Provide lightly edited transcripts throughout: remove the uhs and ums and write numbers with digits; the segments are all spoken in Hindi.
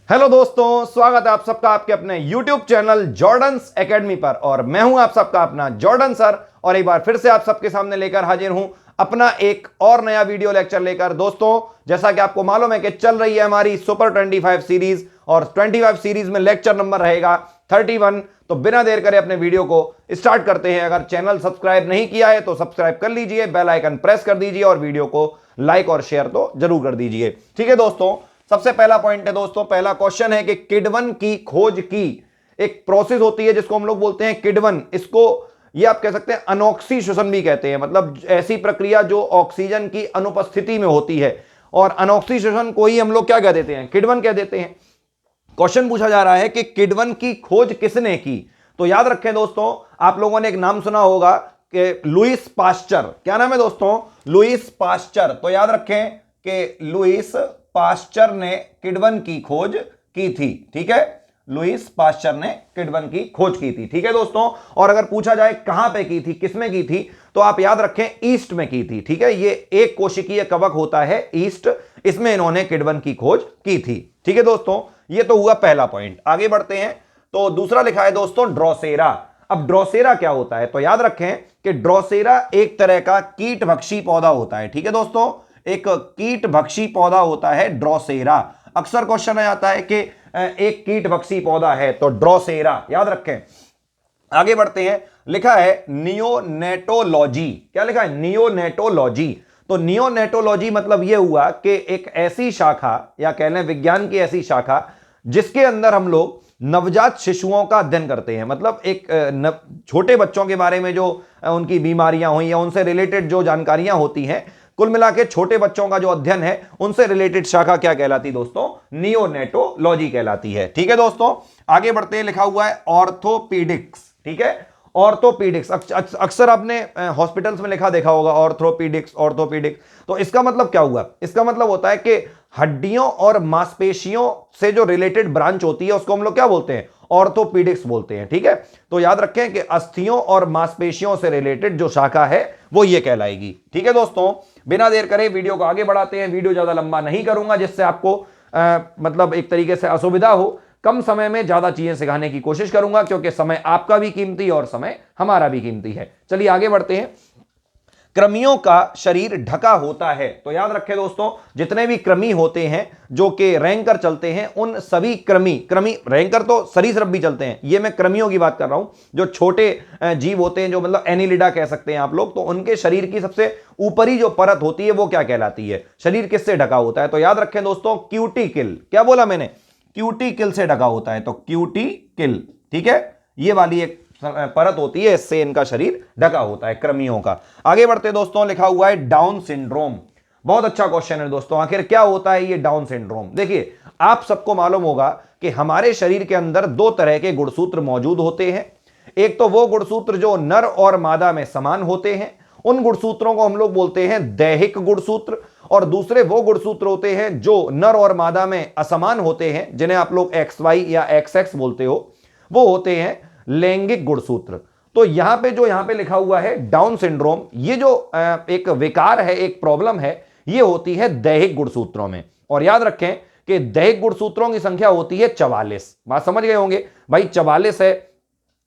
हेलो दोस्तों, स्वागत है आप सबका आपके अपने YouTube चैनल जॉर्डन्स एकेडमी पर। और मैं हूं आप सबका अपना जॉर्डन सर, और एक बार फिर से आप सबके सामने लेकर हाजिर हूं अपना एक और नया वीडियो लेक्चर लेकर। दोस्तों, जैसा कि आपको मालूम है कि चल रही है हमारी सुपर 25 सीरीज, और 25 सीरीज में लेक्चर नंबर रहेगा 31। तो बिना देर करे अपने वीडियो को स्टार्ट करते हैं। अगर चैनल सब्सक्राइब नहीं किया है तो सब्सक्राइब कर लीजिए, बेल आइकन प्रेस कर दीजिए और वीडियो को लाइक और शेयर तो जरूर कर दीजिए। ठीक है दोस्तों, सबसे पहला पॉइंट है दोस्तों, पहला क्वेश्चन है कि किडवन की खोज की एक प्रोसेस होती है जिसको हम लोग बोलते हैं किडवन। इसको ये आप कह सकते हैं अनॉक्सीशोषण भी कहते हैं, मतलब ऐसी प्रक्रिया जो ऑक्सीजन की अनुपस्थिति में होती है, और अनॉक्सीशोषण को ही हम लोग क्या कह देते हैं, किडवन कह देते हैं। क्वेश्चन पूछा जा रहा है कि किडवन की खोज किसने की। तो याद रखें दोस्तों, आप लोगों ने एक नाम सुना होगा कि लुईस पास्चर। क्या नाम है दोस्तों? Lewis pasture. तो याद रखें कि लुईस पास्चर ने किडवन की खोज की थी। ठीक है, लुईस पास्चर ने किडवन की खोज की थी। ठीक है दोस्तों, और अगर पूछा जाए कहां पे की थी, किसमें की थी, तो आप याद रखें ईस्ट में की थी। ठीक है, ये एक कोशिकीय कवक होता है ईस्ट, इसमें इन्होंने किडवन की खोज की थी। ठीक है दोस्तों, ये तो हुआ पहला पॉइंट। आगे बढ़ते हैं तो दूसरा लिखा है दोस्तों ड्रोसेरा। अब ड्रोसेरा क्या होता है? तो याद रखें कि ड्रोसेरा एक तरह का कीटभक्षी पौधा होता है। ठीक है दोस्तों, एक कीटभक्षी पौधा होता है ड्रोसेरा। अक्सर क्वेश्चन आ जाता है कि एक कीटभक्षी पौधा है तो ड्रोसेरा, याद रखें। आगे बढ़ते हैं, लिखा है नियोनेटोलॉजी। क्या लिखा है? नियोनेटोलॉजी। तो नियोनेटोलॉजी मतलब यह हुआ कि एक ऐसी शाखा, या कह लें विज्ञान की ऐसी शाखा, जिसके अंदर हम लोग नवजात शिशुओं का अध्ययन करते हैं। मतलब एक छोटे बच्चों के बारे में जो उनकी बीमारियां हुई या उनसे रिलेटेड जो जानकारियां होती हैं, कुल मिला के छोटे बच्चों का जो अध्ययन है उनसे रिलेटेड शाखा क्या कहलाती दोस्तों? नियोनेटोलॉजी कहलाती है। ठीक है दोस्तों, आगे बढ़ते हैं, लिखा हुआ है ऑर्थोपीडिक्स। ठीक है, ऑर्थोपीडिक्स अक्सर आपने हॉस्पिटल्स में लिखा देखा होगा, ऑर्थोपीडिक्स ऑर्थोपीडिक्स। तो इसका मतलब क्या हुआ? इसका मतलब होता है कि हड्डियों और मांसपेशियों से जो रिलेटेड ब्रांच होती है उसको हम लोग क्या बोलते हैं? ऑर्थोपीडिक्स बोलते हैं। ठीक है, तो याद रखें कि अस्थियों और मांसपेशियों से रिलेटेड जो शाखा है वो ये कहलाएगी। ठीक है दोस्तों, बिना देर करे वीडियो को आगे बढ़ाते हैं। वीडियो ज्यादा लंबा नहीं करूंगा जिससे आपको मतलब एक तरीके से असुविधा हो। कम समय में ज्यादा चीजें सिखाने की कोशिश करूंगा, क्योंकि समय आपका भी कीमती और समय हमारा भी कीमती है। चलिए आगे बढ़ते हैं। कृमियों का शरीर ढका होता है। तो याद रखें दोस्तों, जितने भी कृमि होते हैं जो कि रैंक कर चलते हैं, उन सभी कृमि रैंकर तो सरीसृप भी चलते हैं, ये मैं कृमियों की बात कर रहा हूं। जो छोटे जीव होते हैं, जो मतलब एनिलिडा कह सकते हैं आप लोग, तो उनके शरीर की सबसे ऊपरी जो परत होती है वो क्या कहलाती है? शरीर किससे ढका होता है? तो याद रखें दोस्तों, क्यूटिकल। क्या बोला मैंने? क्यूटिकल से ढका होता है। तो क्यूटिकल, ठीक है, ये वाली एक परत होती है, इससे इनका शरीर ढका होता है कृमियों का। आगे बढ़ते दोस्तों, लिखा हुआ है डाउन सिंड्रोम। बहुत अच्छा क्वेश्चन है दोस्तों, आखिर क्या होता है ये डाउन सिंड्रोम? देखिए, आप सबको मालूम होगा कि हमारे शरीर के अंदर दो तरह के गुणसूत्र मौजूद होते हैं। एक तो वो गुणसूत्र जो नर और मादा में समान होते हैं, उन गुणसूत्रों को हम लोग बोलते हैं दैहिक गुणसूत्र। और दूसरे वो गुणसूत्र होते हैं जो नर और मादा में असमान होते हैं, जिन्हें आप लोग XY या XX बोलते हो, वो होते हैं लैंगिक गुणसूत्र। तो यहां पे लिखा हुआ है डाउन सिंड्रोम, ये जो एक विकार है, एक प्रॉब्लम है, ये होती है दैहिक गुणसूत्रों में। और याद रखें कि दैहिक गुणसूत्रों की संख्या होती है 44। बात समझ गए होंगे भाई, 44 है।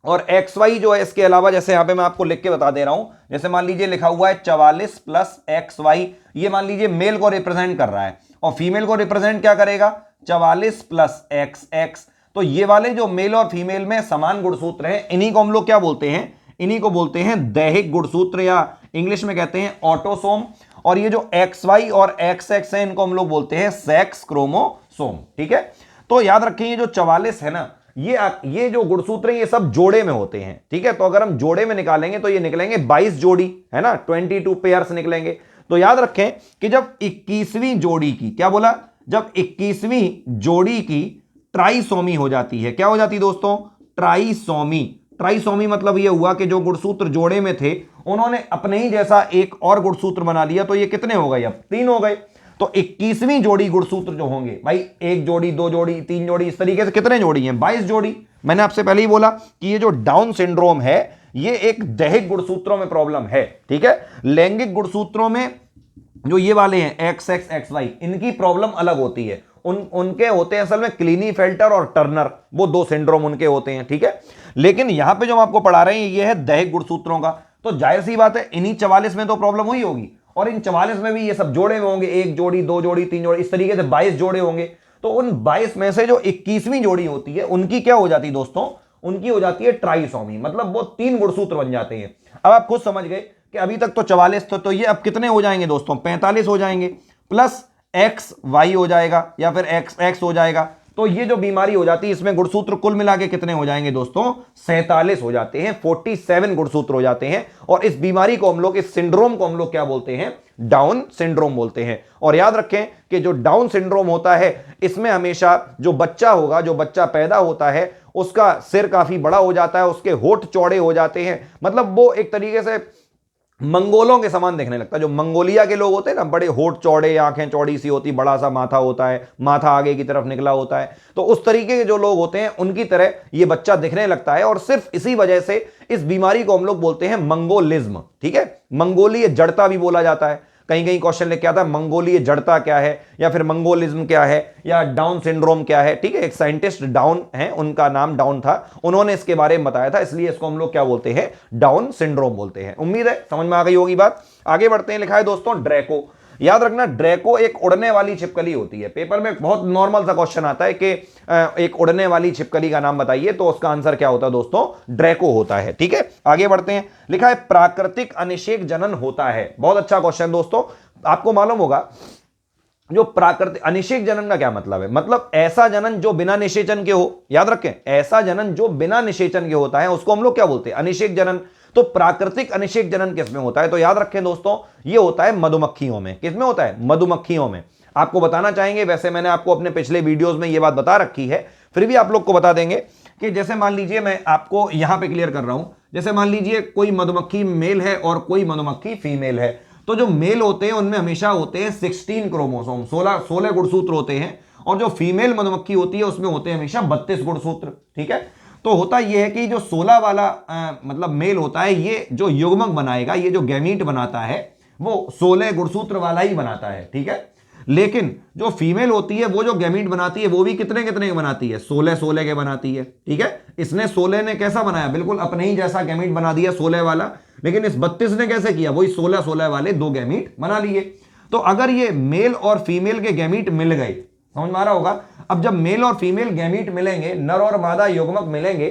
और XY जो है, इसके अलावा जैसे यहां पे मैं आपको लिख के बता दे रहा हूं, जैसे मान लीजिए लिखा हुआ है 44 प्लस XY, ये मान लीजिए मेल को रिप्रेजेंट कर रहा है, और फीमेल को रिप्रेजेंट क्या करेगा? 44 प्लस XX। तो ये वाले जो मेल और फीमेल में समान गुणसूत्र हैं, इन्हीं को हम लोग क्या बोलते हैं? इन्हीं को बोलते हैं दैहिक गुणसूत्र, या इंग्लिश में कहते हैं ऑटोसोम। और ये जो XY और XX है, इनको हम लोग बोलते हैं सेक्स क्रोमोसोम। ठीक है, तो याद रखें ये जो 44 है ना, ये जो गुणसूत्र हैं ये सब जोड़े में होते हैं। ठीक है, तो अगर हम जोड़े में निकालेंगे तो ये निकलेंगे 22 जोड़ी, है ना, 22 पेयर्स निकलेंगे। तो याद रखें कि जब 21वीं जोड़ी की, क्या बोला? जब 21वीं जोड़ी की ट्राइसोमी हो जाती है, क्या हो जाती दोस्तों? ट्राइसोमी। ट्राइसोमी मतलब यह हुआ कि जो गुणसूत्र जोड़े में थे उन्होंने अपने ही जैसा एक और गुणसूत्र बना लिया, तो ये कितने हो गए? अब 3 हो गए। तो 21वीं जोड़ी गुणसूत्र जो होंगे भाई, 1 जोड़ी 2 जोड़ी 3 जोड़ी, इस तरीके से कितने जोड़ी हैं? 22 जोड़ी। मैंने आपसे पहले ही बोला कि ये जो डाउन सिंड्रोम है ये एक दैहिक गुणसूत्रों में प्रॉब्लम है। ठीक है, लैंगिक गुणसूत्रों में जो ये वाले हैं XXXY, इनकी प्रॉब्लम अलग होती है। उनके होते हैं असल में क्लीनीफेल्टर और टर्नर, वो दो सिंड्रोम उनके होते हैं, ठीक है। लेकिन यहां पे जो हम आपको पढ़ा रहे हैं ये है दैहिक गुणसूत्रों का, तो जाहिर सी बात है इन्हीं 44 में तो प्रॉब्लम हुई होगी, और इन 44 में भी ये सब जोड़े में होंगे, 1 जोड़ी 2 जोड़ी 3 जोड़ी, इस तरीके से 22 जोड़े होंगे। तो उन 22 में से जो 21वीं जोड़ी होती है उनकी क्या हो जाती है दोस्तों, उनकी हो जाती है ट्राइसोमी, मतलब वो 3 गुणसूत्र बन जाते हैं। अब आप खुद समझ गए कि अभी तक तो 44 तो ये अब कितने हो जाएंगे दोस्तों, 45 हो जाएंगे, प्लस एक्स वाई हो जाएगा या फिर एक्स एक्स हो जाएगा। तो ये जो बीमारी हो जाती है इसमें गुणसूत्र कुल मिला के कितने हो जाएंगे दोस्तों, 47 हो जाते हैं, 47 गुणसूत्र हो जाते हैं। और इस बीमारी को हम लोग, इस सिंड्रोम को हम लोग क्या बोलते हैं, डाउन सिंड्रोम बोलते हैं। और याद रखें कि जो डाउन सिंड्रोम होता है इसमें हमेशा जो बच्चा होगा, जो बच्चा पैदा होता है उसका सिर काफी बड़ा हो जाता है, उसके होठ चौड़े हो जाते हैं, मतलब वो एक तरीके से मंगोलों के समान दिखने लगता है। जो मंगोलिया के लोग होते हैं ना, बड़े होठ चौड़े, आंखें चौड़ी सी होती, बड़ा सा माथा होता है, माथा आगे की तरफ निकला होता है, तो उस तरीके के जो लोग होते हैं उनकी तरह ये बच्चा दिखने लगता है। और सिर्फ इसी वजह से इस बीमारी को हम लोग बोलते हैं मंगोलिज्म, ठीक है। मंगोलीय जड़ता भी बोला जाता है, कहीं कहीं क्वेश्चन लेके आता है मंगोलीय जड़ता क्या है, या फिर मंगोलिज्म क्या है, या डाउन सिंड्रोम क्या है, ठीक है। एक साइंटिस्ट डाउन है, उनका नाम डाउन था, उन्होंने इसके बारे में बताया था, इसलिए इसको हम लोग क्या बोलते हैं, डाउन सिंड्रोम बोलते हैं। उम्मीद है समझ में आ गई होगी बात। आगे बढ़ते हैं, लिखा है दोस्तों ड्रैको। याद रखना ड्रैको एक उड़ने वाली छिपकली होती है। पेपर में बहुत नॉर्मल सा क्वेश्चन आता है कि एक उड़ने वाली छिपकली का नाम बताइए, तो उसका आंसर क्या होता है दोस्तों, ड्रैको होता है, ठीक है। आगे बढ़ते हैं, लिखा है प्राकृतिक अनिषेक जनन होता है। बहुत अच्छा क्वेश्चन दोस्तों। आपको मालूम होगा जो प्राकृतिक अनिषेक जनन का क्या मतलब है, मतलब ऐसा जनन जो बिना निषेचन के हो। याद रखें, ऐसा जनन जो बिना निषेचन के होता है उसको हम लोग क्या बोलते हैं, अनिषेक जनन। तो प्राकृतिक अनिषेक जनन किसमें होता है, तो याद रखें दोस्तों ये होता है मधुमक्खियों में। किसमें होता है, मधुमक्खियों में। आपको बताना चाहेंगे, वैसे मैंने आपको अपने पिछले वीडियोस में ये बात बता रखी है, फिर भी आप लोग को बता देंगे कि जैसे मान लीजिए, मैं आपको यहां पे क्लियर कर रहा हूं, जैसे मान लीजिए कोई मधुमक्खी मेल है और कोई मधुमक्खी फीमेल है, तो जो मेल होते हैं उनमें हमेशा होते हैं 16 क्रोमोसोम, 16 गुणसूत्र होते हैं, और जो फीमेल मधुमक्खी होती है उसमें होते हैं हमेशा 32 गुणसूत्र, ठीक है। तो होता यह है कि जो 16 वाला मतलब मेल होता है, ये जो युग्मक बनाएगा, ये जो गैमीट बनाता है वो 16 गुणसूत्र वाला ही बनाता है, ठीक है। लेकिन जो फीमेल होती है वो जो गैमीट बनाती है वो भी कितने कितने के बनाती है, 16 के बनाती है, ठीक है। इसने 16 ने कैसा बनाया, बिल्कुल अपने ही जैसा गैमीट बना दिया 16 वाला, लेकिन इस 32 ने कैसे किया, वही 16 वाले 2 गैमीट बना लिए। तो अगर ये मेल और फीमेल के गैमीट मिल गए, समझ में आ रहा होगा। अब जब मेल और फीमेल गैमीट मिलेंगे, नर और मादा युग्मक मिलेंगे,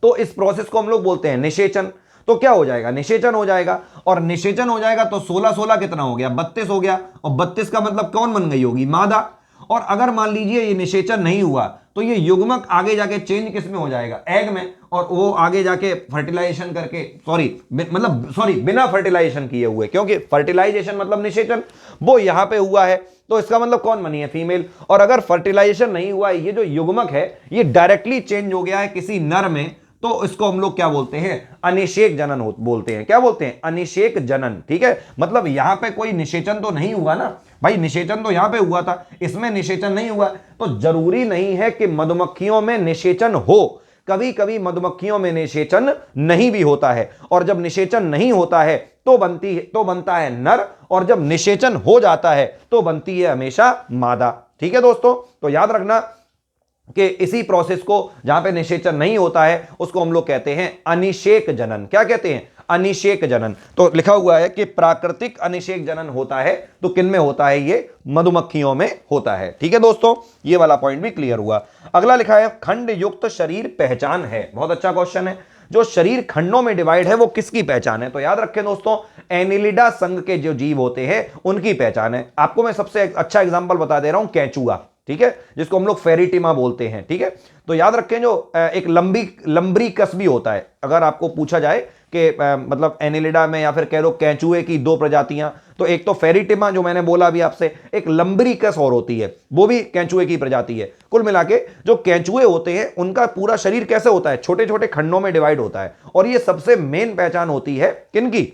तो इस प्रोसेस को हम लोग बोलते हैं निषेचन। तो क्या हो जाएगा, निषेचन हो जाएगा, और निषेचन हो जाएगा तो 16 कितना हो गया, 32 हो गया, और 32 का मतलब कौन बन गई होगी, मादा। और अगर मान लीजिए ये निषेचन नहीं हुआ तो ये युग्मक आगे जाके चेंज किस में हो जाएगा, एग में, और वो आगे जाके फर्टिलाइजेशन करके, बिना फर्टिलाइजेशन किए हुए, क्योंकि फर्टिलाइजेशन मतलब निषेचन, वो यहां पे हुआ है, तो इसका मतलब कौन बनी है, फीमेल। और अगर फर्टिलाइजेशन नहीं हुआ है, ये जो युग्मक है ये डायरेक्टली चेंज हो गया है किसी नर में, तो इसको हम लोग क्या बोलते हैं, अनिषेक जनन बोलते हैं। क्या बोलते हैं, अनिषेक जनन, ठीक है। मतलब यहां पे कोई निषेचन तो नहीं हुआ ना भाई, निषेचन तो यहां पे हुआ था, इसमें निषेचन नहीं हुआ, तो जरूरी नहीं है कि मधुमक्खियों में निषेचन हो। कभी कभी मधुमक्खियों में निषेचन नहीं भी होता है, और जब निषेचन नहीं होता है तो बनता है नर, और जब निषेचन हो जाता है तो बनती है हमेशा मादा, ठीक है दोस्तों। तो याद रखना कि इसी प्रोसेस को जहां पे निषेचन नहीं होता है उसको हम लोग कहते हैं अनिषेक जनन। क्या कहते हैं, अनिषेक जनन। तो लिखा हुआ है कि प्राकृतिक अनिषेक जनन होता है, तो किन में होता है, ये मधुमक्खियों में होता है, ठीक है दोस्तों। ये वाला पॉइंट भी क्लियर हुआ। अगला लिखा है खंड युक्त शरीर पहचान है। बहुत अच्छा क्वेश्चन है। जो शरीर खंडों में डिवाइड है वो किसकी पहचान है, तो याद रखें दोस्तों, एनिलिडा संघ के जो जीव होते हैं उनकी पहचान है। आपको मैं सबसे अच्छा एग्जांपल बता दे रहा हूं, केंचुआ, ठीक है, जिसको हम लोग फेरिटिमा बोलते हैं, ठीक है। तो याद रखें जो एक लंबरी कस भी होता है, अगर आपको पूछा जाए कि मतलब एनिलिडा में या फिर कह लो केंचुए की 2 प्रजातियां, तो एक तो फेरिटिमा जो मैंने बोला अभी आपसे, एक लंबरी कस और होती है, वो भी केंचुए की प्रजाति है। कुल मिला के जो केंचुए होते हैं उनका पूरा शरीर कैसे होता है, छोटे छोटे खंडों में डिवाइड होता है, और ये सबसे मेन पहचान होती है किनकी,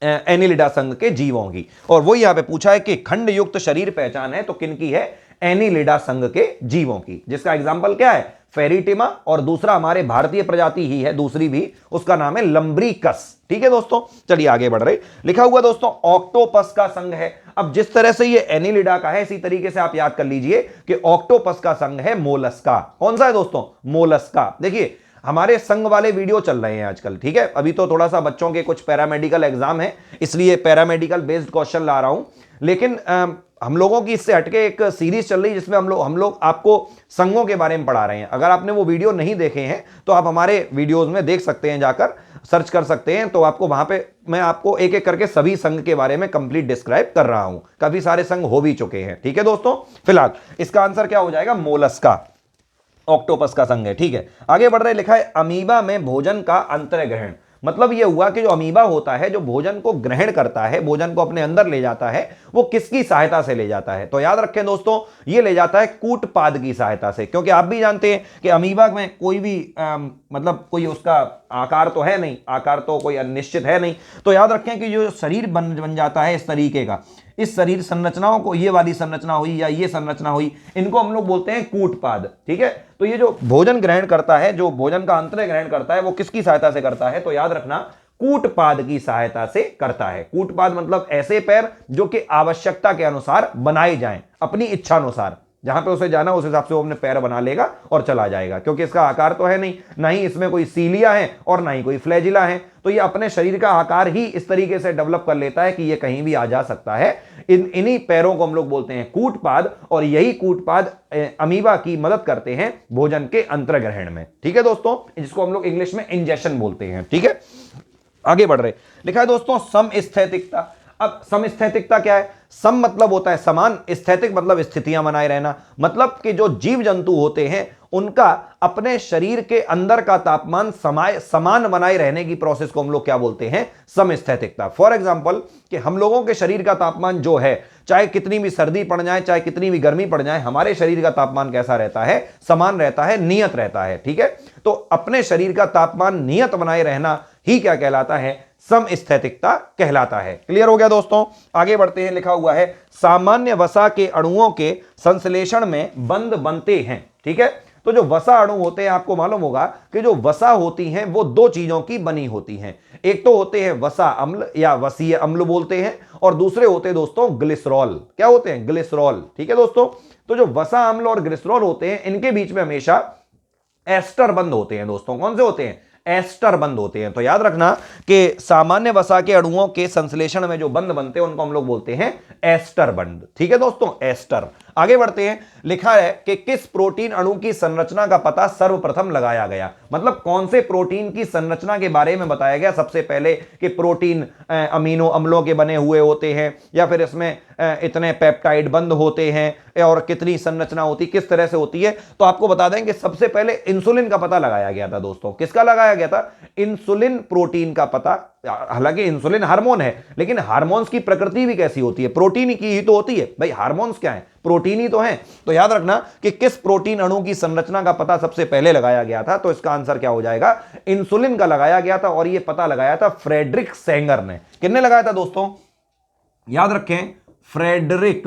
एनिलिडा संघ के जीवों की। और वो यहां पे पूछा है कि खंड युक्त शरीर पहचान है तो किनकी है, एनिलिडा संघ के जीवों की, जिसका एग्जाम्पल क्या है, फेरिटिमा और दूसरा हमारे भारतीय प्रजाति ही है, दूसरी भी, उसका नाम है लंब्रिकस। ठीक है दोस्तों, चलिए आगे बढ़ रहे। लिखा हुआ दोस्तों ऑक्टोपस का संघ है। अब जिस तरह से ये एनिलिडा का है, इसी तरीके से आप याद कर लीजिए कि ऑक्टोपस का संघ है मोलस्का। कौन सा है दोस्तों? मोलस्का। देखिए हमारे संघ वाले वीडियो चल रहे हैं आजकल, ठीक है। अभी तो थोड़ा सा बच्चों के कुछ पैरामेडिकल एग्जाम है, इसलिए पैरामेडिकल बेस्ड क्वेश्चन ला रहा हूं, लेकिन हम लोगों की इससे हटके एक सीरीज चल रही है जिसमें हम लोग आपको संघों के बारे में पढ़ा रहे हैं। अगर आपने वो वीडियो नहीं देखे हैं तो आप हमारे वीडियोस में देख सकते हैं, जाकर सर्च कर सकते हैं, तो आपको वहां पे मैं आपको एक एक करके सभी संघ के बारे में कंप्लीट डिस्क्राइब कर रहा हूं। काफी सारे संघ हो भी चुके हैं, ठीक है दोस्तों। फिलहाल इसका आंसर क्या हो जाएगा? मोलस्का, ऑक्टोपस का संघ है, ठीक है। आगे बढ़ रहे, लिखा है अमीबा में भोजन का अंतर्ग्रहण। मतलब यह हुआ कि जो अमीबा होता है, जो भोजन को ग्रहण करता है, भोजन को अपने अंदर ले जाता है, वो किसकी सहायता से ले जाता है? तो याद रखें दोस्तों, ये ले जाता है कूटपाद की सहायता से, क्योंकि आप भी जानते हैं कि अमीबा में कोई भी मतलब कोई उसका आकार तो है नहीं, आकार तो कोई अनिश्चित है नहीं। तो याद रखें कि जो शरीर बन जाता है इस तरीके का, इस शरीर संरचनाओं को, ये वाली संरचना हुई या ये संरचना हुई, इनको हम लोग बोलते हैं कूटपाद, ठीक है। तो ये जो भोजन ग्रहण करता है, जो भोजन का अंतर्ग्रहण ग्रहण करता है, वो किसकी सहायता से करता है? तो याद रखना कूटपाद की सहायता से करता है। कूटपाद मतलब ऐसे पैर जो कि आवश्यकता के अनुसार बनाए जाएं, अपनी इच्छा अनुसार, जहां पे उसे जाना उस हिसाब से वो अपने पैर बना लेगा और चला जाएगा, क्योंकि इसका आकार तो है नहीं, ना ही इसमें कोई सीलिया है और ना ही कोई फ्लैजिला है। तो ये अपने शरीर का आकार ही इस तरीके से डेवलप कर लेता है कि ये कहीं भी आ जा सकता है। इन्हीं पैरों को हम लोग बोलते हैं कूटपाद, और यही कूटपाद अमीबा की मदद करते हैं भोजन के अंतर्ग्रहण में, ठीक है दोस्तों, जिसको हम लोग इंग्लिश में इंजेशन बोलते हैं, ठीक है। आगे बढ़ रहे, लिखा है दोस्तों समस्थैतिकता। अब समस्थैतिकता क्या है? सम मतलब होता है समान, स्थैतिक मतलब स्थितियां बनाए रहना, मतलब कि जो जीव जंतु होते हैं उनका अपने शरीर के अंदर का तापमान समान बनाए रहने की प्रोसेस को हम लोग क्या बोलते हैं? समस्थैतिकता। फॉर एग्जांपल कि हम लोगों के शरीर का तापमान जो है, चाहे कितनी भी सर्दी पड़ जाए, चाहे कितनी भी गर्मी पड़ जाए, हमारे शरीर का तापमान कैसा रहता है? समान रहता है, नियत रहता है, ठीक है। तो अपने शरीर का तापमान नियत बनाए रहना ही क्या कहलाता है? समस्थैतिकता कहलाता है। क्लियर हो गया दोस्तों? आगे बढ़ते हैं। लिखा हुआ है सामान्य वसा के अणुओं के संश्लेषण में बंध बनते हैं, ठीक है। तो जो वसा अणु होते हैं, आपको मालूम होगा कि जो वसा होती हैं वो दो चीजों की बनी होती हैं। एक तो होते हैं वसा अम्ल या वसीय अम्ल बोलते हैं, और दूसरे होते हैं दोस्तों ग्लिसरॉल। क्या होते हैं? ग्लिसरॉल, ठीक है दोस्तों। तो जो वसा अम्ल और ग्लिसरॉल होते हैं, इनके बीच में हमेशा एस्टर बंध होते हैं दोस्तों। कौन से होते हैं? एस्टर बंध होते हैं। तो याद रखना कि सामान्य वसा के अणुओं के संश्लेषण में जो बंध बनते हैं उनको हम लोग बोलते हैं एस्टर बंध, ठीक है दोस्तों, एस्टर। आगे बढ़ते हैं। लिखा है कि किस प्रोटीन अणु की संरचना का पता सर्वप्रथम लगाया गया? मतलब कौन से प्रोटीन की संरचना के बारे में बताया गया सबसे पहले कि प्रोटीन अमीनो अम्लों के बने हुए होते हैं, या फिर इसमें इतने पेप्टाइड बंध होते हैं, और कितनी संरचना होती, किस तरह से होती है। तो आपको बता दें कि सबसे पहले इंसुलिन का पता लगाया गया था दोस्तों। किसका लगाया गया था? इंसुलिन प्रोटीन का पता। हालांकि इंसुलिन हार्मोन है, लेकिन हार्मोन्स की प्रकृति भी कैसी होती है? प्रोटीन की ही तो होती है भाई। हार्मोन्स क्या है? प्रोटीन ही तो है। तो याद रखना कि किस प्रोटीन अणु की संरचना का पता सबसे पहले लगाया गया था। तो इसका आंसर क्या हो जाएगा? इंसुलिन का लगाया गया था, और यह पता लगाया था फ्रेडरिक सेंगर ने। किसने लगाया था दोस्तों? याद रखें, फ्रेडरिक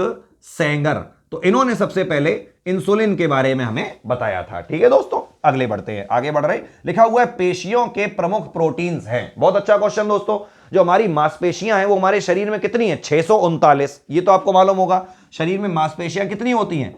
सेंगर। तो इन्होंने सबसे पहले इंसुलिन के बारे में हमें बताया था, ठीक है दोस्तों। अगले बढ़ते हैं, आगे बढ़ रहे। लिखा हुआ है पेशियों के प्रमुख प्रोटीन्स हैं। बहुत अच्छा क्वेश्चन दोस्तों। जो हमारी मांसपेशियां हैं वो हमारे शरीर में कितनी है? 639। ये तो आपको मालूम होगा। शरीर में मांसपेशियां कितनी होती हैं?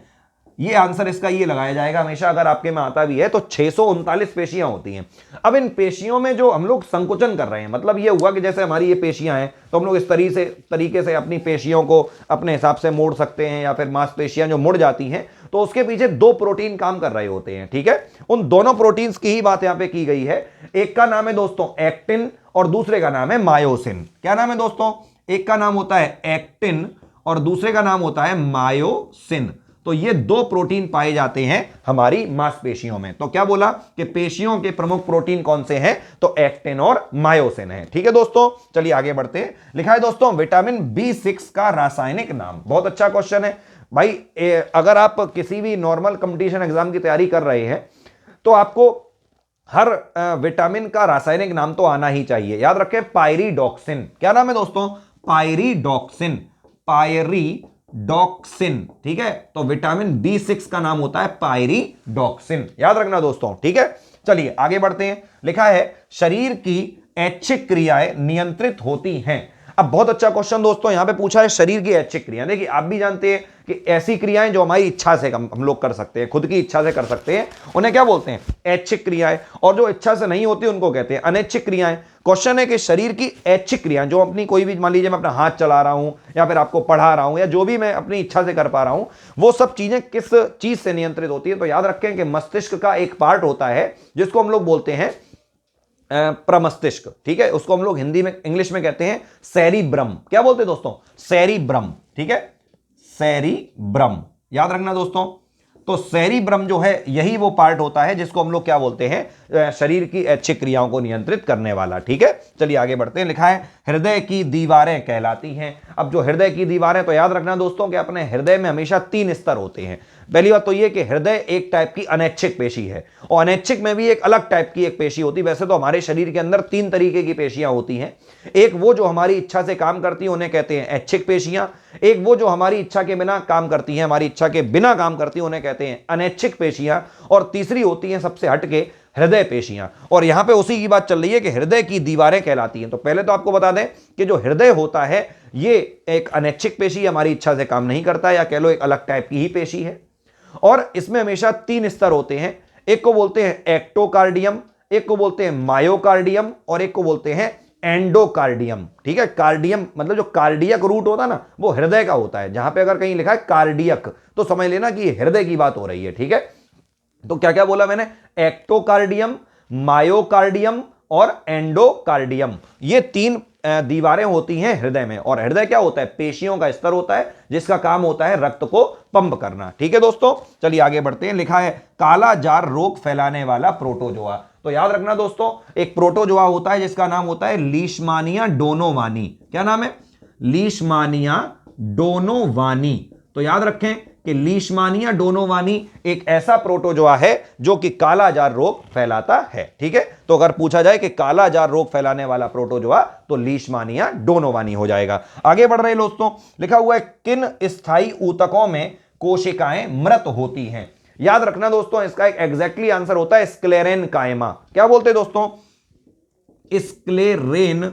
ये आंसर इसका ये लगाया जाएगा हमेशा, अगर आपके में आता भी है तो 639 पेशियां होती हैं। अब इन पेशियों में जो हम लोग संकुचन कर रहे हैं, मतलब ये हुआ कि जैसे हमारी ये पेशियां हैं, तो हम लोग इस तरीके से अपनी पेशियों को अपने हिसाब से मोड़ सकते हैं, या फिर मांसपेशियां जो मुड़ जाती हैं, तो उसके पीछे दो प्रोटीन काम कर रहे होते हैं, ठीक है। उन दोनों प्रोटीन्स की ही बात यहां पे की गई है। एक का नाम है दोस्तों एक्टिन, और दूसरे का नाम है मायोसिन। क्या नाम है दोस्तों? एक का नाम होता है एक्टिन और दूसरे का नाम होता है मायोसिन। तो ये दो प्रोटीन पाए जाते हैं हमारी मांसपेशियों में। तो क्या बोला कि पेशियों के प्रमुख प्रोटीन कौन से हैं? तो एक्टिन और मायोसिन है, ठीक है दोस्तों। चलिए आगे बढ़ते हैं। लिखा है दोस्तों विटामिन B6 का रासायनिक नाम। बहुत अच्छा क्वेश्चन है भाई। अगर आप किसी भी नॉर्मल कंपटीशन एग्जाम की तैयारी कर रहे हैं तो आपको हर विटामिन का रासायनिक नाम तो आना ही चाहिए। याद रखें, पायरिडॉक्सिन। क्या नाम है दोस्तों? पायरिडॉक्सिन। पायरिडॉक्सिन, पायरिडॉक्सिन, ठीक है। तो विटामिन B6 का नाम होता है पायरिडॉक्सिन, याद रखना दोस्तों, ठीक है। चलिए आगे बढ़ते हैं। लिखा है शरीर की ऐच्छिक क्रियाएं नियंत्रित होती हैं। अब बहुत अच्छा क्वेश्चन दोस्तों यहां पे पूछा है, शरीर की ऐच्छिक क्रियाएं। देखिए आप भी जानते हैं कि ऐसी क्रियाएं जो हमारी इच्छा से हम लोग कर सकते हैं, खुद की इच्छा से कर सकते हैं, उन्हें क्या बोलते हैं, ऐच्छिक क्रियाएं। और जो इच्छा से नहीं होती उनको कहते हैं अनैच्छिक क्रियाएं। क्वेश्चन है कि शरीर की ऐच्छिक क्रियाएं जो अपनी कोई भी, मान लीजिए मैं अपना हाथ चला रहा हूं या फिर आपको पढ़ा रहा हूं या जो भी मैं अपनी इच्छा से कर पा रहा हूं, वो सब चीजें किस चीज से नियंत्रित होती है। तो याद रखें कि मस्तिष्क का एक पार्ट होता है जिसको हम लोग बोलते हैं प्रमस्तिष्क, ठीक है। उसको हम लोग हिंदी में, इंग्लिश में कहते हैं सेरिब्रम। क्या बोलते हैं दोस्तों, सेरिब्रम, ठीक है, सेरिब्रम, याद रखना दोस्तों। तो सेरिब्रम जो है यही वो पार्ट होता है जिसको हम लोग क्या बोलते हैं, शरीर की ऐच्छिक क्रियाओं को नियंत्रित करने वाला, ठीक है। चलिए आगे बढ़ते हैं। लिखा है हृदय की दीवारें कहलाती हैं। अब जो हृदय की दीवारें, तो याद रखना दोस्तों कि अपने हृदय में हमेशा 3 स्तर होते हैं। पहली बात तो ये कि हृदय एक टाइप की अनैच्छिक पेशी है और अनैच्छिक में भी एक अलग टाइप की एक पेशी होती है। वैसे तो हमारे शरीर के अंदर 3 तरीके की पेशियां होती हैं। एक वो जो हमारी इच्छा से काम करती हैं उन्हें कहते हैं ऐच्छिक पेशियां। एक वो जो हमारी इच्छा के बिना काम करती हैं, हमारी इच्छा के बिना काम करती हैं, उन्हें कहते हैं अनैच्छिक पेशियां। और तीसरी होती हैं सबसे हटके हृदय पेशियां। और यहां पे उसी की बात चल रही है कि हृदय की दीवारें कहलाती हैं। तो पहले तो आपको बता दें कि जो हृदय होता है ये एक अनैच्छिक पेशी, हमारी इच्छा से काम नहीं करता, या कह लो एक अलग टाइप की ही पेशी है। और इसमें हमेशा 3 स्तर होते हैं। एक को बोलते हैं एक्टोकार्डियम, एक को बोलते हैं मायोकार्डियम और एक को बोलते हैं एंडोकार्डियम, ठीक है। कार्डियम मतलब जो कार्डियक रूट होता है ना, वो हृदय का होता है। जहां पे अगर कहीं लिखा है कार्डियक तो समझ लेना कि हृदय की बात हो रही है, ठीक है। तो क्या क्या बोला मैंने, एक्टोकार्डियम, मायोकार्डियम और एंडोकार्डियम, ये 3 दीवारें होती हैं हृदय में। और हृदय क्या होता है, पेशियों का स्तर होता है जिसका काम होता है रक्त को पंप करना, ठीक है दोस्तों। चलिए आगे बढ़ते हैं। लिखा है काला जार रोग फैलाने वाला प्रोटोजोआ। तो याद रखना दोस्तों एक प्रोटोजोआ होता है जिसका नाम होता है लीशमानिया डोनोवानी। क्या नाम है, लीशमानिया डोनोवानी। तो याद रखें कि लीशमानिया डोनोवानी एक ऐसा प्रोटोजोआ है जो कि काला जार रोग फैलाता है, ठीक है। तो अगर पूछा जाए कि काला जार रोग फैलाने वाला प्रोटोजोआ तो लीशमानिया डोनोवानी हो जाएगा। आगे बढ़ रहे दोस्तों, लिखा हुआ है किन स्थायी ऊतकों में कोशिकाएं मृत होती हैं। याद रखना दोस्तों इसका एक एग्जैक्टली आंसर होता है स्क्लेरेन कायमा। क्या बोलते हैं दोस्तों, स्क्लेरेन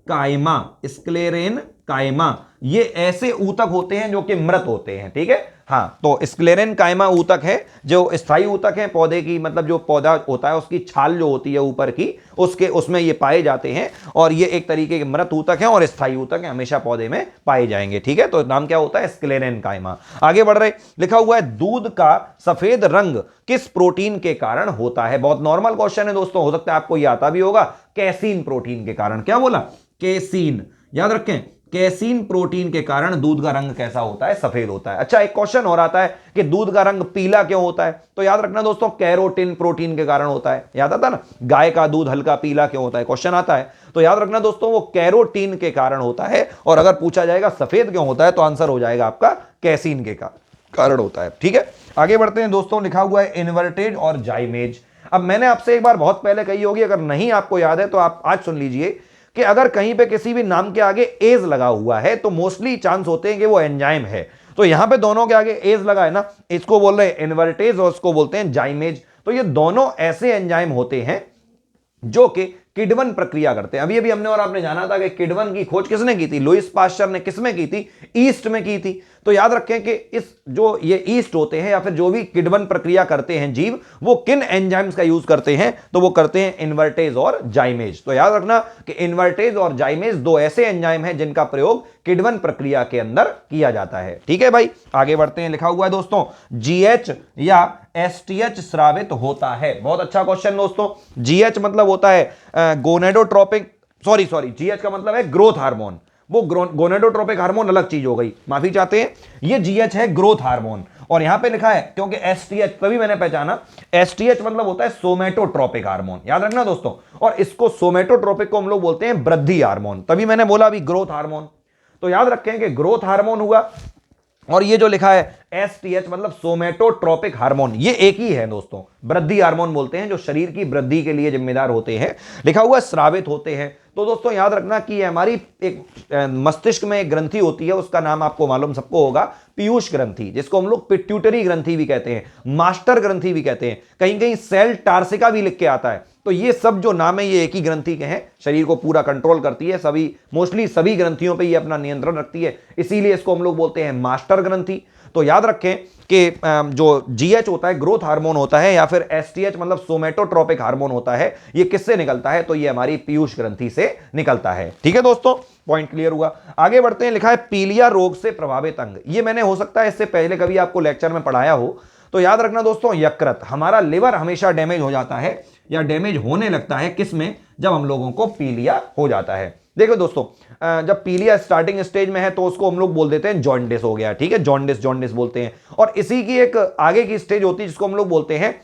कायमा, स्क्लेरेन कायमा। ये ऐसे ऊतक होते हैं जो कि मृत होते हैं, ठीक है। हाँ, तो स्क्लेरेन कायमा ऊतक है जो स्थायी ऊतक है पौधे की, मतलब जो पौधा होता है उसकी छाल जो होती है ऊपर की, उसमें ये पाए जाते हैं। और ये एक तरीके के मृत ऊतक हैं और स्थायी ऊतक है, हमेशा पौधे में पाए जाएंगे, ठीक है। तो नाम क्या होता है, स्क्लेरेन कायमा। आगे बढ़ रहे, लिखा हुआ है दूध का सफेद रंग किस प्रोटीन के कारण होता है। बहुत नॉर्मल क्वेश्चन है दोस्तों, हो सकता है आपको ये आता भी होगा। कैसीन प्रोटीन के कारण। क्या बोला, कैसीन, याद रखें कैसीन प्रोटीन के कारण दूध का रंग कैसा होता है, सफेद होता है। अच्छा एक क्वेश्चन और आता है कि दूध का रंग पीला क्यों होता है। तो याद रखना दोस्तों कैरोटिन प्रोटीन के कारण होता है। याद आता ना, गाय का दूध हल्का पीला क्यों होता है, क्वेश्चन आता है। तो याद रखना दोस्तों वो कैरोटीन के कारण होता है। और अगर पूछा जाएगा सफेद क्यों होता है तो आंसर हो जाएगा आपका कैसीन के कारण होता है, ठीक है। आगे बढ़ते हैं दोस्तों, लिखा हुआ है इन्वर्टेज और जाइमेज। अब मैंने आपसे एक बार बहुत पहले कही होगी, अगर नहीं आपको याद है तो आप आज सुन लीजिए कि अगर कहीं पे किसी भी नाम के आगे एज लगा हुआ है तो मोस्टली चांस होते हैं कि वो एंजाइम है। तो यहां पे दोनों के आगे एज लगा है ना, इसको बोल रहे हैं इन्वर्टेज और इसको बोलते हैं जाइमेज। तो ये दोनों ऐसे एंजाइम होते हैं जो कि किडवन प्रक्रिया करते हैं। अभी अभी हमने और आपने जाना था कि किडवन की खोज किसने की थी, लुईस पाश्चर ने। किसमें की थी, ईस्ट में की थी। तो याद रखें कि इस जो ये ईस्ट होते हैं या फिर जो भी किडवन प्रक्रिया करते हैं जीव, वो किन एंजाइम्स का यूज करते हैं, तो वो करते हैं इन्वर्टेज और जाइमेज। तो याद रखना कि इन्वर्टेज और जाइमेज 2 ऐसे एंजाइम हैं जिनका प्रयोग किडवन प्रक्रिया के अंदर किया जाता है, ठीक है भाई। आगे बढ़ते हैं, लिखा हुआ है दोस्तों जीएच या एसटीएच स्रावित होता है। बहुत अच्छा क्वेश्चन दोस्तों। जीएच मतलब होता है गोनेडोट्रोपिक, सॉरी जीएच का मतलब है ग्रोथ हार्मोन। वो गोनेडोट्रोपिक हार्मोन अलग चीज हो गई, माफी चाहते हैं। ये जीएच है ग्रोथ हार्मोन। और यहां पे लिखा है क्योंकि एसटीएच, तभी मैंने पहचाना, एसटीएच मतलब होता है सोमेटोट्रोपिक हार्मोन। याद रखना दोस्तों। और इसको सोमेटोट्रोपिक को हम लोग बोलते हैं वृद्धि हार्मोन। तभी मैंने बोला अभी ग्रोथ हार्मोन। तो याद रखें कि ग्रोथ हार्मोन हुआ और ये जो लिखा है STH मतलब सोमेटोट्रोपिक हार्मोन, ये एक ही है दोस्तों, वृद्धि हार्मोन बोलते हैं, जो शरीर की वृद्धि के लिए जिम्मेदार होते हैं। लिखा हुआ स्रावित होते हैं। तो दोस्तों याद रखना कि हमारी एक मस्तिष्क में एक ग्रंथि होती है, उसका नाम आपको मालूम सबको होगा, पीयूष ग्रंथि, जिसको हम लोग पिट्यूटरी ग्रंथि भी कहते हैं, मास्टर ग्रंथि भी कहते हैं, कहीं कहीं सेल टार्सिका भी लिख के आता है। तो ये सब जो नाम है ये एक ही ग्रंथि के हैं, शरीर को पूरा कंट्रोल करती है, सभी मोस्टली सभी ग्रंथियों पे ये अपना नियंत्रण रखती है, इसीलिए इसको हम लोग बोलते हैं मास्टर ग्रंथि। तो याद रखें कि जो GH होता है ग्रोथ हार्मोन होता है, या फिर STH मतलब सोमेटोट्रोपिक हार्मोन होता है, ये किससे निकलता है? तो ये हमारी पीयूष ग्रंथि से निकलता है। ठीक है दोस्तों, पॉइंट क्लियर हुआ। आगे बढ़ते हैं। लिखा है पीलिया रोग से प्रभावित अंग। ये मैंने हो सकता है इससे पहले कभी आपको लेक्चर में पढ़ाया हो। तो याद रखना दोस्तों, यकृत, हमारा लिवर हमेशा डैमेज हो जाता है या डैमेज होने लगता है किस में? जब हम लोगों को पीलिया हो जाता है। देखो दोस्तों, जब पीलिया स्टार्टिंग स्टेज में है तो उसको हम लोग बोल देते हैं जॉन्डिस हो गया। ठीक है, जॉन्डिस बोलते हैं। और इसी की एक आगे की स्टेज होती है जिसको हम लोग बोलते हैं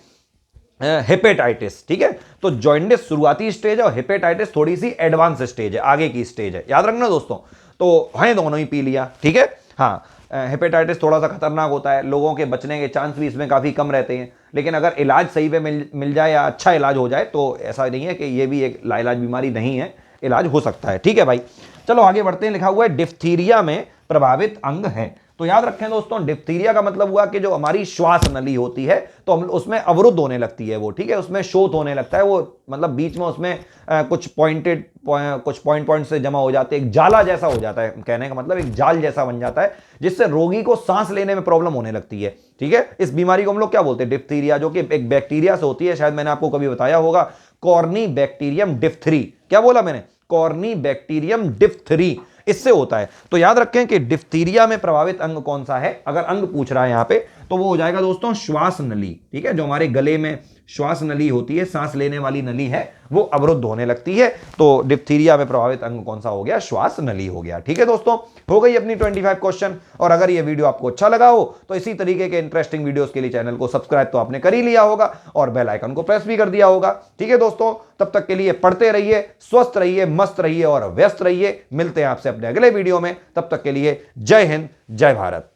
हेपेटाइटिस। ठीक है, तो जॉन्डिस शुरुआती स्टेज है और हेपेटाइटिस थोड़ी सी एडवांस स्टेज है, आगे की स्टेज है। याद रखना दोस्तों, तो हैं दोनों ही पीलिया। ठीक है, हाँ, हेपेटाइटिस थोड़ा सा खतरनाक होता है, लोगों के बचने के चांस भी इसमें काफ़ी कम रहते हैं, लेकिन अगर इलाज सही पे मिल जाए या अच्छा इलाज हो जाए तो ऐसा नहीं है कि ये भी एक लाइलाज बीमारी नहीं है, इलाज हो सकता है। ठीक है भाई, चलो आगे बढ़ते हैं। लिखा हुआ है डिप्थीरिया में प्रभावित अंग है। तो याद रखें दोस्तों, डिप्थीरिया का मतलब हुआ कि जो हमारी श्वास नली होती है तो हम उसमें अवरुद्ध होने लगती है वो। ठीक है, उसमें शोथ होने लगता है वो, मतलब बीच में उसमें कुछ पॉइंट से जमा हो जाते हैं, एक जाला जैसा हो जाता है, कहने का मतलब एक जाल जैसा बन जाता है, जिससे रोगी को सांस लेने में प्रॉब्लम होने लगती है। ठीक है, इस बीमारी को हम लोग क्या बोलते हैं? डिप्थीरिया, जो कि एक बैक्टीरिया से होती है, शायद मैंने आपको कभी बताया होगा, कॉर्नीबैक्टीरियम डिप्थरी। क्या बोला मैंने? कॉर्नीबैक्टीरियम डिप्थरी, इससे होता है। तो याद रखें कि डिप्थीरिया में प्रभावित अंग कौन सा है, अगर अंग पूछ रहा है यहां पे, तो वो हो जाएगा दोस्तों श्वास नली। ठीक है, जो हमारे गले में श्वास नली होती है, सांस लेने वाली नली है, वो अवरुद्ध होने लगती है। तो डिप्थीरिया में प्रभावित अंग कौन सा हो गया? श्वास नली हो गया। ठीक है दोस्तों, हो गई अपनी 25 क्वेश्चन। और अगर ये वीडियो आपको अच्छा लगा हो तो इसी तरीके के इंटरेस्टिंग वीडियोस के लिए चैनल को सब्सक्राइब तो आपने कर ही लिया होगा और बेल आइकन को प्रेस भी कर दिया होगा। ठीक है दोस्तों, तब तक के लिए पढ़ते रहिए, स्वस्थ रहिए, मस्त रहिए और व्यस्त रहिए। मिलते हैं आपसे अपने अगले वीडियो में, तब तक के लिए जय हिंद, जय भारत।